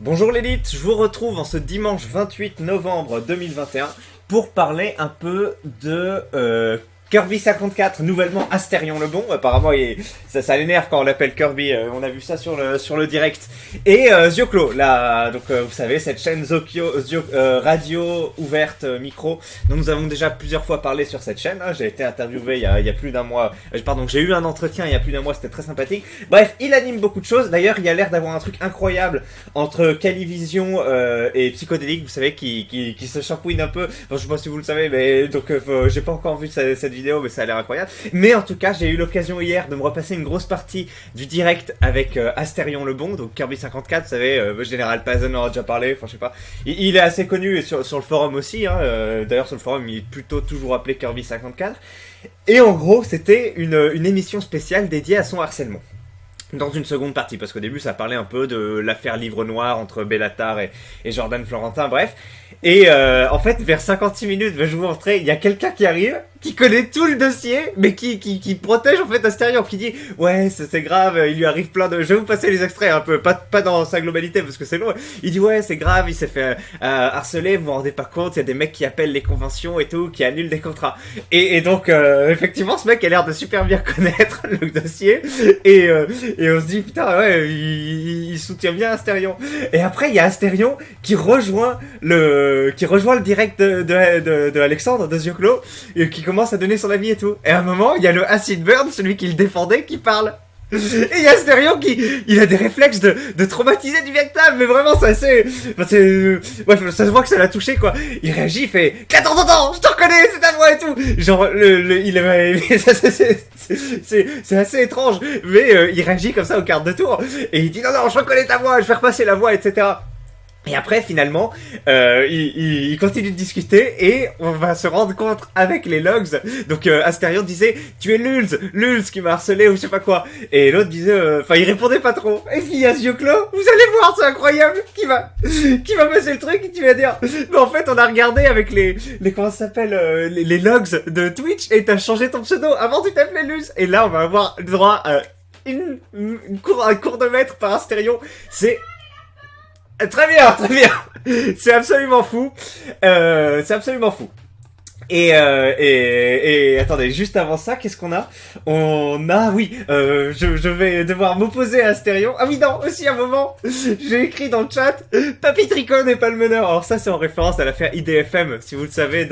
Bonjour l'élite, je vous retrouve en ce dimanche 28 novembre 2021 pour parler un peu de Kirby 54, nouvellement Astérion le Bon. Apparemment ça l'énerve quand on l'appelle Kirby, on a vu ça sur le direct. Et Zioclo, vous savez, cette chaîne radio ouverte micro dont nous avons déjà plusieurs fois parlé sur cette chaîne. J'ai été interviewé il y a plus d'un mois, j'ai eu un entretien il y a plus d'un mois, c'était très sympathique. Bref, il anime beaucoup de choses. D'ailleurs, il y a l'air d'avoir un truc incroyable entre Calivision et Psychodélique, vous savez, qui se shampouine un peu. Enfin, je sais pas si vous le savez, mais donc j'ai pas encore vu cette vidéo, mais ça a l'air incroyable. Mais en tout cas, j'ai eu l'occasion hier de me repasser une grosse partie du direct avec Astérion le Bon, donc Kirby 54, vous savez, Général Pazen en a déjà parlé, enfin je sais pas. Il est assez connu sur le forum aussi, hein, d'ailleurs sur le forum il est plutôt toujours appelé Kirby 54. Et en gros, c'était une émission spéciale dédiée à son harcèlement. Dans une seconde partie, parce qu'au début ça parlait un peu de l'affaire Livre Noir entre Bellatar et Jordan Florentin, bref. Et en fait, vers 56 minutes, je vais vous montrer, il y a quelqu'un qui arrive, qui connaît tout le dossier, mais qui protège en fait Astérion, qui dit ouais c'est grave, il lui arrive plein de... Je vais vous passer les extraits un peu, pas dans sa globalité parce que c'est long. Il dit ouais c'est grave, il s'est fait harceler, vous vous rendez pas compte, il y a des mecs qui appellent les conventions et tout, qui annulent des contrats. Et donc effectivement ce mec a l'air de super bien connaître le dossier, et on se dit putain ouais il soutient bien Astérion. Et après il y a Astérion qui rejoint le direct de Alexandre, de Zioclo, et qui commence à donner son avis et tout. Et à un moment, il y a le Acid Burn, celui qui le défendait, qui parle. Et il y a Astérion il a des réflexes de traumatiser du Vietnam, mais vraiment, c'est assez... ouais, ça se voit que ça l'a touché, quoi. Il réagit, il fait « Attends, je te reconnais, c'est ta voix et tout !» Genre, c'est assez étrange, mais il réagit comme ça au quart de tour. Et il dit « Non, je reconnais ta voix, je vais repasser la voix, etc. » Et après, finalement, il continue de discuter et on va se rendre compte avec les logs. Donc, Astérion disait « Tu es Lulz qui m'a harcelé ou je sais pas quoi. » Et l'autre disait... il répondait pas trop. Et puis, il y a Zioclo, vous allez voir, c'est incroyable, qui va passer le truc et qui va dire « Mais en fait, on a regardé avec les comment ça s'appelle, les logs de Twitch et t'as changé ton pseudo. Avant, tu t'appelais Lulz. » Et là, on va avoir le droit à un cours de maître par Astérion. C'est... Très bien. C'est absolument fou. Et attendez, juste avant ça, qu'est-ce qu'on a? Je vais devoir m'opposer à Astérion. Ah oui, non, aussi un moment, j'ai écrit dans le chat, Papy Tricot n'est pas le meneur. Alors ça, c'est en référence à l'affaire IDFM, si vous le savez,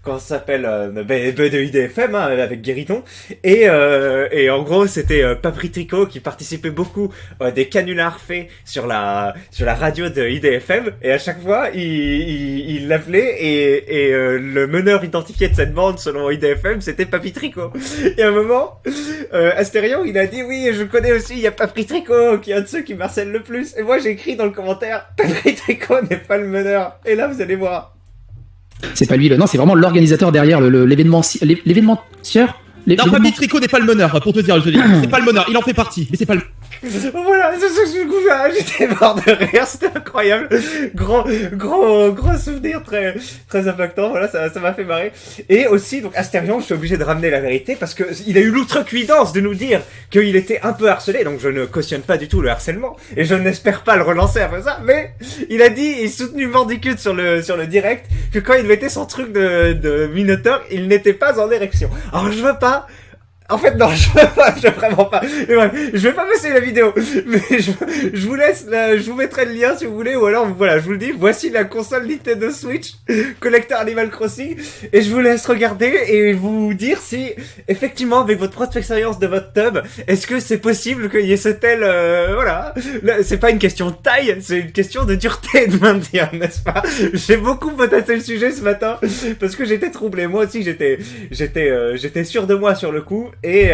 comment ça s'appelle, de IDFM, hein, avec Guériton. Et en gros, c'était Papy Tricot qui participait beaucoup des canulars faits sur la radio de IDFM. Et à chaque fois, il l'appelait et le meneur identifié de cette bande selon IDFM, c'était Papy Tricot. Et à un moment, Astérion, il a dit oui, je connais aussi, il y a Papy Tricot qui est un de ceux qui m'harcèlent le plus. Et moi, j'ai écrit dans le commentaire, Papy Tricot n'est pas le meneur. Et là, vous allez voir. C'est pas lui, non, c'est vraiment l'organisateur derrière l'événementieur. Non, Papy Tricot n'est pas le meneur, pour te dire, je te dis. C'est pas le meneur, il en fait partie, mais c'est pas le... Voilà, c'est ce que j'étais mort de rire, c'était incroyable. Gros souvenir très impactant, voilà, ça m'a fait marrer. Et aussi, donc, Astérion, je suis obligé de ramener la vérité parce que il a eu l'outrecuidance de nous dire qu'il était un peu harcelé, donc je ne cautionne pas du tout le harcèlement, et je n'espère pas le relancer après ça, mais il a dit, il soutenu Bandicoot sur le direct, que quand il mettait son truc de Minotaur, il n'était pas en érection. Alors je veux pas... En fait, non, je veux vraiment pas. Mais bref, je vais pas passer la vidéo. Mais je vous laisse, je vous mettrai le lien si vous voulez, ou alors, voilà, je vous le dis, voici la console Nintendo Switch, Collector Animal Crossing, et je vous laisse regarder et vous dire si, effectivement, avec votre propre expérience de votre tub, est-ce que c'est possible qu'il y ait ce tel, voilà. Là, c'est pas une question de taille, c'est une question de dureté et de maintien, n'est-ce pas? J'ai beaucoup potassé le sujet ce matin, parce que j'étais troublé. Moi aussi, j'étais sûr de moi sur le coup. Et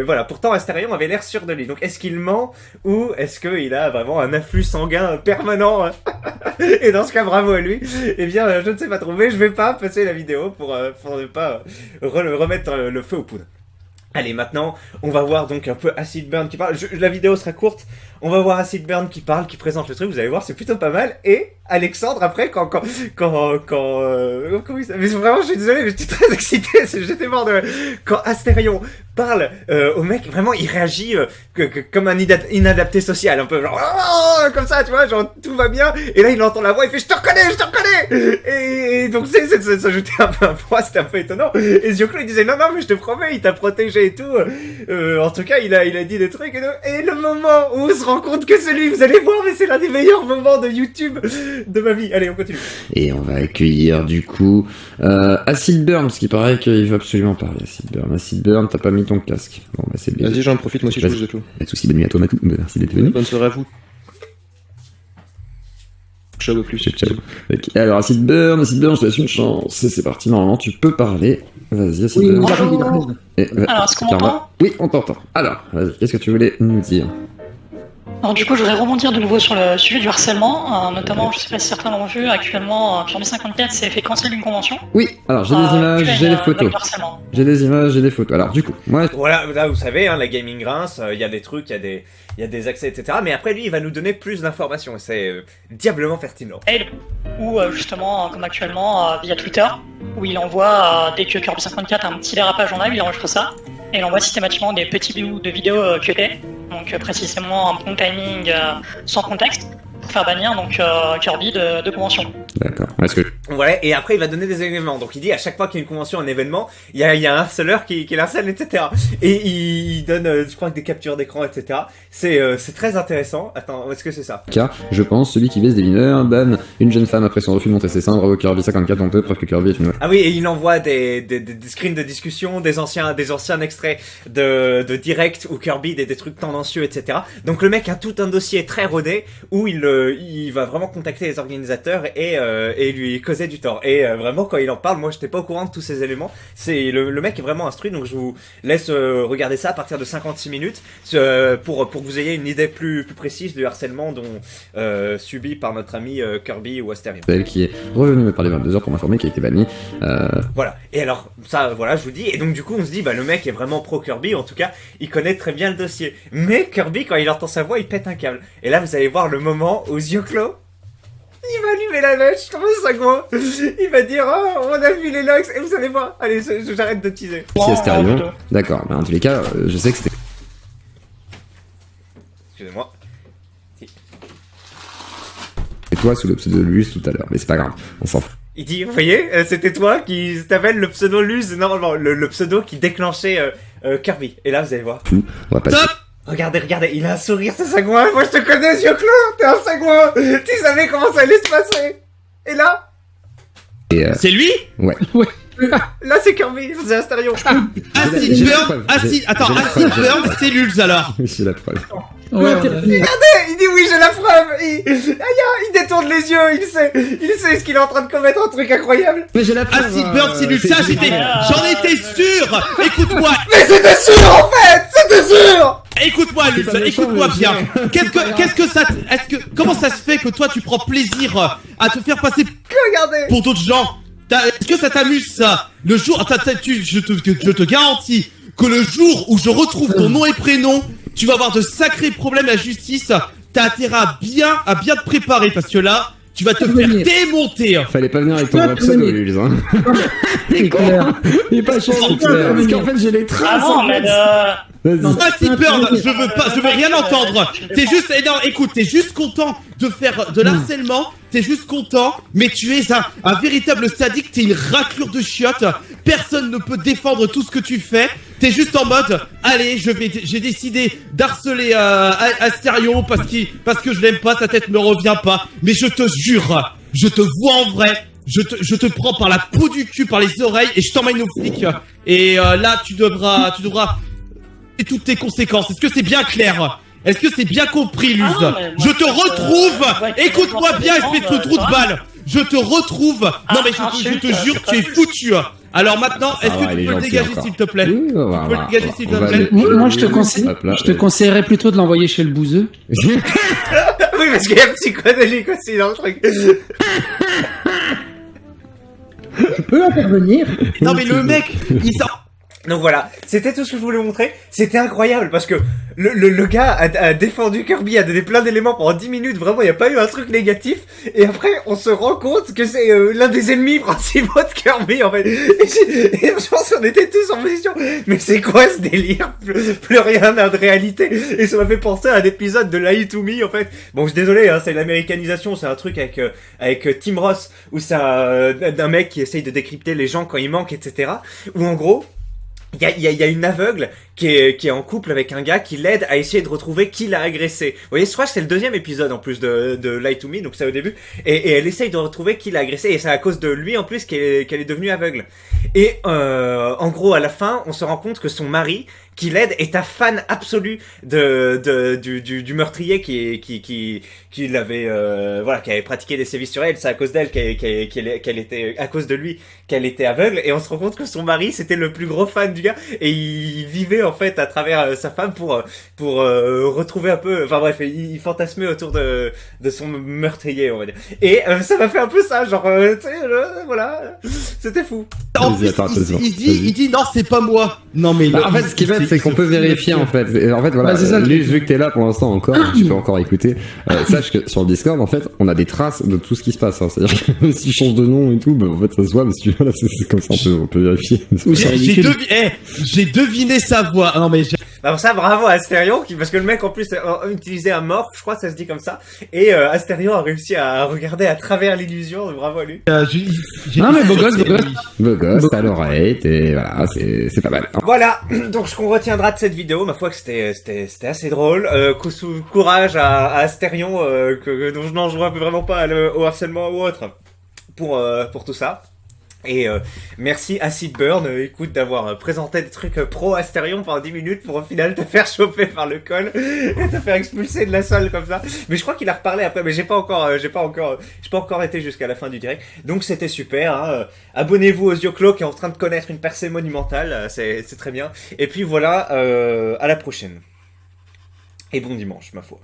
voilà, pourtant Astérion avait l'air sûr de lui. Donc est-ce qu'il ment ou est-ce qu'il a vraiment un afflux sanguin permanent? Et dans ce cas, bravo à lui. Eh bien, je ne sais pas trop, mais je vais pas passer la vidéo pour ne pas remettre le feu aux poudres. Allez, maintenant, on va voir donc un peu Acid Burn qui parle. La vidéo sera courte. On va voir Acid Burn qui parle, qui présente le truc. Vous allez voir, c'est plutôt pas mal. Et Alexandre, après, comment il s'appelle ? Mais vraiment, je suis désolé, mais j'étais très excité. J'étais mort de... Quand Astérion parle au mec, vraiment, il réagit comme un inadapté social. Un peu genre, oh, comme ça, tu vois, genre, tout va bien. Et là, il entend la voix, il fait, je te reconnais. Et donc, ça ajoutait un peu un poids, c'était un peu étonnant. Et Zioclo, il disait, non, mais je te promets, il t'a protégé et tout. En tout cas, il a dit des trucs. Et le moment où on se rend compte que c'est lui, vous allez voir, mais c'est l'un des meilleurs moments de YouTube de ma vie. Allez, on continue. Et on va accueillir du coup Acid Burn, parce qu'il paraît qu'il veut absolument parler. Acid Burn, t'as pas mis ton casque. Bon, bah c'est bien. Vas-y, j'en profite, moi aussi je Vas-y. vous éclate. Pas de soucis, bonne nuit à toi, Matou. Merci d'être venu. Bonne soirée à vous. Ciao au plus. Ciao. Ok, alors Acid Burn, je te laisse une chance. C'est parti, normalement tu peux parler. Vas-y, Acid Burn. Alors, est-ce qu'on m'entend ? Oui, on t'entend. Alors, vas-y, qu'est-ce que tu voulais nous dire ? Alors du coup, je voudrais rebondir de nouveau sur le sujet du harcèlement, notamment, je sais pas si certains l'ont vu, actuellement, Kirby 54 s'est fait cancel d'une convention. Oui, alors j'ai des images, j'ai des photos. J'ai des images, j'ai des photos. Alors du coup, moi... Voilà, là vous savez, hein, la gaming grince, il y a des trucs, il y a des accès, etc. Mais après lui, il va nous donner plus d'informations et c'est diablement pertinent. Ou justement, comme actuellement, via Twitter, où il envoie, dès que Kirby 54 a un petit dérapage en live, il enregistre ça, et il envoie systématiquement des petits bouts de vidéos cutés, donc précisément un bon timing sans contexte, pour faire bannir donc Kirby de convention. D'accord. Est-ce que... Voilà, et après il va donner des événements. Donc il dit à chaque fois qu'il y a une convention, un événement, il y a un harceleur qui l'harcèle, etc. Et il donne, je crois, des captures d'écran, etc. C'est très intéressant. Attends, est-ce que c'est ça ? Car, je pense, celui qui vise des mineurs banne une jeune femme après son refus de montrer ses seins. Bravo Kirby 54 honteux, preuve que Kirby est une... Ah oui, et il envoie des screens de discussion, des anciens extraits de direct où Kirby des trucs tendancieux, etc. Donc le mec a tout un dossier très rodé où il va vraiment contacter les organisateurs et lui causer du tort. Et vraiment, quand il en parle, moi j'étais pas au courant de tous ces éléments. C'est le mec est vraiment instruit, donc je vous laisse regarder ça à partir de 56 minutes pour que vous ayez une idée plus précise du harcèlement subi par notre ami Kirby ou Astérion. Elle qui est revenu me parler 22h pour m'informer qu'il a été banni. Voilà. Et alors, ça, voilà, je vous dis. Et donc, du coup, on se dit, bah, le mec est vraiment pro Kirby. En tout cas, il connaît très bien le dossier. Mais Kirby, quand il entend sa voix, il pète un câble. Et là, vous allez voir le moment où Zioclo, il va allumer la mèche comme un sagouin. Il va dire, oh, on a vu les logs. Et vous allez voir. Allez, j'arrête de teaser. Si Astérion, d'accord. Mais en tous les cas, je sais que c'était... Excusez-moi. Et toi sous le pseudo de Luz tout à l'heure. Mais c'est pas grave. On s'en fout. Il dit, vous voyez, c'était toi qui t'appelle le pseudo Luz, normalement, le pseudo qui déclenchait Kirby. Et là, vous allez voir. On va passer... Regardez, il a un sourire, c'est sagouin. Moi, je te connais, Zioclo, t'es un sagouin. Tu savais comment ça allait se passer. Et là, C'est lui? Ouais. là, c'est Kirby, c'est Astérion. Acid j'ai la Burn, preuve. Attends, J'ai la Acid preuve. Burn, c'est Lulz alors. Oui, c'est la preuve. Il dit oui, j'ai la preuve. Il détourne les yeux, il sait ce qu'il est en train de commettre, un truc incroyable. Mais j'ai la preuve. Acid Burn, c'est Lulz. Ça, j'en étais sûr. Écoute-moi. Mais c'était sûr, en fait. C'était sûr. Écoute-moi, Lulz, écoute-moi bien. Comment ça se fait que toi tu prends plaisir à te faire passer Regardez. pour d'autres gens? Est-ce que ça t'amuse ça? Le jour, je te garantis que le jour où je retrouve ton nom et prénom, tu vas avoir de sacrés problèmes à la justice. T'as intérêt à bien te préparer parce que là, tu vas te faire démonter. Fallait pas venir avec ton vrai pseudo, Lulz, hein. C'est clair. Il est pas changé, parce qu'en fait j'ai les traces. Ah non, en mais fait. Vas-y. Acid Burn, je veux rien entendre. T'es juste, non, écoute, t'es juste content de faire de l'harcèlement. T'es juste content, mais tu es un véritable sadique. T'es une raclure de chiottes. Personne ne peut défendre tout ce que tu fais. T'es juste en mode, allez, j'ai décidé d'harceler Astérion parce que je l'aime pas, sa tête me revient pas. Mais je te jure, je te vois en vrai. Je te prends par la peau du cul, par les oreilles, et je t'emmène aux flics. Et là, tu devras et toutes tes conséquences. Est-ce que c'est bien clair? Est-ce que c'est bien compris, Luz? Je te retrouve. Écoute-moi bien, espèce de trou de balle. Je te retrouve. Non mais je te jure, tu es foutu. Alors maintenant, est-ce que tu peux le dégager, s'il te plaît? Oui, on va Tu peux le dégager, s'il te plaît? Moi, je te conseillerais plutôt de l'envoyer chez le bouseux. Oui, parce qu'il y a psychodélique aussi dans le truc. Je peux intervenir? Non mais le mec, il sort. Donc voilà, c'était tout ce que je voulais vous montrer. C'était incroyable parce que le gars a défendu Kirby, a donné plein d'éléments pendant 10 minutes. Vraiment, il n'y a pas eu un truc négatif. Et après, on se rend compte que c'est l'un des ennemis principaux de Kirby, en fait. Et je pense qu'on était tous en position. Mais c'est quoi ce délire? Plus rien n'a de réalité. Et ça m'a fait penser à un épisode de Lie to Me, en fait. Bon, je suis désolé, hein, c'est l'américanisation. C'est un truc avec Tim Ross, où c'est d'un mec qui essaye de décrypter les gens quand ils manquent, etc. Où en gros, il y a une aveugle qui est en couple avec un gars qui l'aide à essayer de retrouver qui l'a agressé. Vous voyez, je crois que c'est le deuxième épisode en plus de Lie to Me, donc c'est au début. Et elle essaye de retrouver qui l'a agressé, et c'est à cause de lui en plus qu'elle est devenue aveugle. Et en gros, à la fin, on se rend compte que son mari, qui l'aide, est un fan absolu du meurtrier qui l'avait qui avait pratiqué des sévices sur elle. C'est à cause d'elle qu'elle était, à cause de lui, qu'elle était aveugle. Et on se rend compte que son mari, c'était le plus gros fan du gars, et il vivait en fait à travers sa femme pour retrouver un peu, enfin bref, il fantasmait autour de son meurtrier, on va dire. Et ça m'a fait un peu ça, genre tu sais, voilà, c'était fou. En plus, il dit non, c'est pas moi. Non mais en fait, ce qui est bête, c'est qu'on peut vérifier en fait. Et en fait, voilà, c'est ça, lui, vu que t'es là pour l'instant encore, tu peux encore écouter. Sache que sur le Discord, en fait, on a des traces de tout ce qui se passe. Hein. C'est-à-dire que si je change de nom et tout, en fait, ça se voit. Mais si voilà, c'est comme ça, on peut vérifier. J'ai deviné sa voix. Non mais Bah pour ça, bravo à Asterion, parce que le mec en plus utilisait un morph, je crois que ça se dit comme ça, et Asterion a réussi à regarder à travers l'illusion, donc bravo à lui. Non mais beau gosse. Beau gosse, t'as l'oreille, et voilà, c'est pas mal. Voilà, donc ce qu'on retiendra de cette vidéo, ma foi que c'était assez drôle. Courage à Asterion, dont je n'en jouerai vraiment pas au harcèlement ou autre, pour tout ça. Et merci Acid Burn, écoute, d'avoir présenté des trucs pro Asterion pendant 10 minutes pour au final te faire choper par le col et te faire expulser de la salle comme ça. Mais je crois qu'il a reparlé après, mais j'ai pas encore été jusqu'à la fin du direct. Donc c'était super, hein. Abonnez-vous aux Yoclo qui est en train de connaître une percée monumentale, c'est très bien. Et puis voilà, à la prochaine. Et bon dimanche, ma foi.